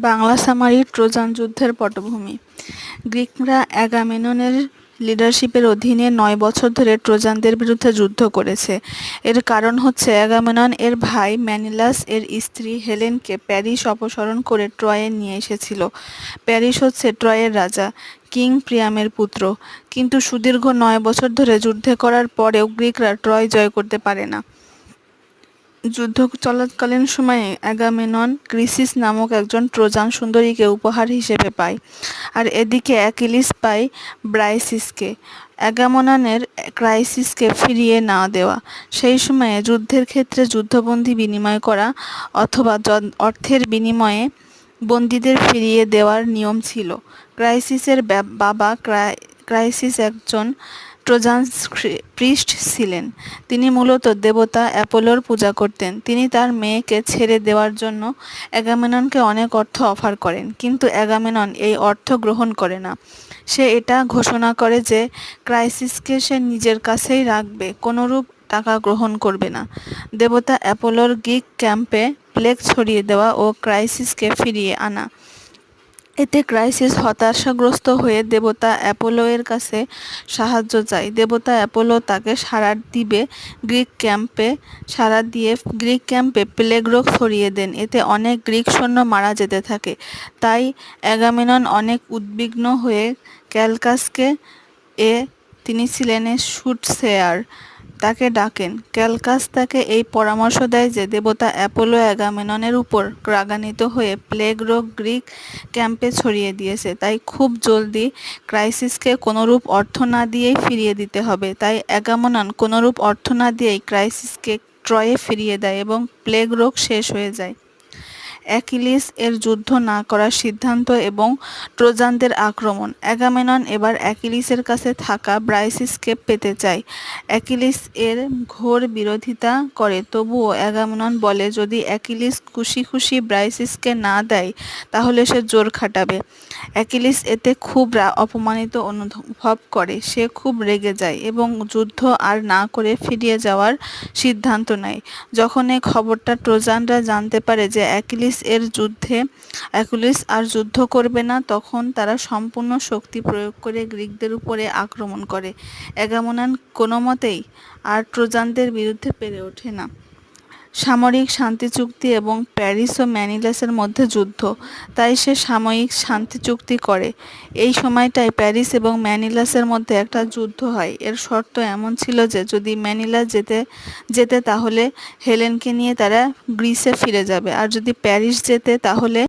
Bangla summary Trojan যুদ্ধের পটভূমি। গ্রিকরা অ্যাগামেমননের লিডারশিপের অধীনে ৯ বছর ধরে ট্রোজানদের বিরুদ্ধে যুদ্ধ করেছে। এর কারণ হচ্ছে অ্যাগামেমনন এর ভাই ম্যানিলাস এর স্ত্রী হেলেনকে প্যারিস অপহরণ করে ট্রয়ে নিয়ে এসেছিল। প্যারিস হচ্ছে ট্রয়ের রাজা, কিং প্রিয়ামের পুত্র। কিন্তু সুদীর্ঘ ৯ বছর ধরে যুদ্ধ করার পরেও গ্রিকরা ট্রয় জয় করতে পারে না। যুদ্ধ চলাকালীন সময়ে অ্যাগামেমনন ক্রিসিস নামক একজন ট্রোজান সুন্দরীকে উপহার হিসেবে পায়, আর এদিকে অ্যাকিলিস পায় ব্রাইসিসকে। অ্যাগামেমননের ক্রাইসিসকে ফিরিয়ে না দেওয়া। সেই সময়ে যুদ্ধের ক্ষেত্রে যুদ্ধবন্দী বিনিময় করা অথবা অর্থের বিনিময়ে বন্দীদের ফিরিয়ে দেওয়ার নিয়ম ছিল। ক্রাইসিসের বাবা ক্রাইসিস একজন ট্রোজান প্রিস্ট ছিলেন। তিনি মূলত দেবতা অ্যাপোলোর পূজা করতেন। তিনি তার মেয়েকে ছেড়ে দেওয়ার জন্য অ্যাগামেমননকে অনেক অর্থ অফার করেন, কিন্তু অ্যাগামেমনন এই অর্থ গ্রহণ করে না। সে এটা ঘোষণা করে যে ক্রাইসিসকে সে নিজের কাছেই রাখবে, কোনরূপ টাকা গ্রহণ করবে না। দেবতা অ্যাপোলোর গ্রিক ক্যাম্পে প্লেগ ছড়িয়ে দেওয়া ও ক্রাইসিসকে ফিরিয়ে আনা। এতে ক্রাইসিস হতাশাগ্রস্ত হয়ে দেবতা অ্যাপোলো এর কাছে সাহায্য চায়। দেবতা অ্যাপোলো তাকে সাড়া দিবে সাড়া দিয়ে গ্রিক ক্যাম্পে প্লেগ রোগ ছড়িয়ে দেন। এতে অনেক গ্রিক সৈন্য মারা যেতে থাকে। তাই অ্যাগামেমনন অনেক উদ্বিগ্ন হয়ে ক্যালকাসকে তিনি ছিলেন সুটসেয়ার, তাকে ডাকেন। ক্যালকাস তাকে এই পরামর্শ দেয় যে দেবতা অ্যাপোলো অ্যাগামেমননের উপর রাগান্বিত হয়ে প্লেগ রোগ গ্রিক ক্যাম্পে ছড়িয়ে দিয়েছে, তাই খুব জলদি ক্রাইসিসকে কোনরূপ অর্থ না দিয়েই ফিরিয়ে দিতে হবে। তাই অ্যাগামেমনন কোনরূপ অর্থ না দিয়েই ক্রাইসিসকে ট্রয়ে ফিরিয়ে দেয় এবং প্লেগ রোগ শেষ হয়ে যায়। অ্যাকিলিস এর যুদ্ধ না করার সিদ্ধান্ত এবং ট্রোজানদের আক্রমণ। অ্যাগামেমনন এবার অ্যাকিলিসের কাছে থাকা ব্রাইসিসকে পেতে চায়। অ্যাকিলিস এর ঘোর বিরোধিতা করে, তবুও অ্যাগামেমনন বলে যদি অ্যাকিলিস খুশি খুশি ব্রাইসিসকে না দেয় তাহলে সে জোর খাটাবে। অ্যাকিলিস এতে খুব অপমানিত অনুভব করে। সে খুব রেগে যায় এবং যুদ্ধ আর না করে ফিরে যাওয়ার সিদ্ধান্ত নেয়। যখন এই খবরটা ট্রোজানরা জানতে পারে যে অ্যাকিলিস আর যুদ্ধ করবে না, তখন তারা সম্পূর্ণ শক্তি প্রয়োগ করে গ্রিকদের উপরে আক্রমণ করে। অ্যাগামেমনন কোনোমতেই আর ট্রোজানদের বিরুদ্ধে পেরে ওঠে না। সামরিক শান্তি চুক্তি এবং প্যারিস ও ম্যানিলাসের মধ্যে যুদ্ধ। তাই সে সাময়িক শান্তি চুক্তি করে। এই সময়টায় প্যারিস এবং ম্যানিলাসের মধ্যে একটা যুদ্ধ হয়। এর শর্ত এমন ছিল যে যদি ম্যানিলাস যেতে তাহলে হেলেনকে নিয়ে তারা গ্রিসে ফিরে যাবে, আর যদি প্যারিস যেতে তাহলে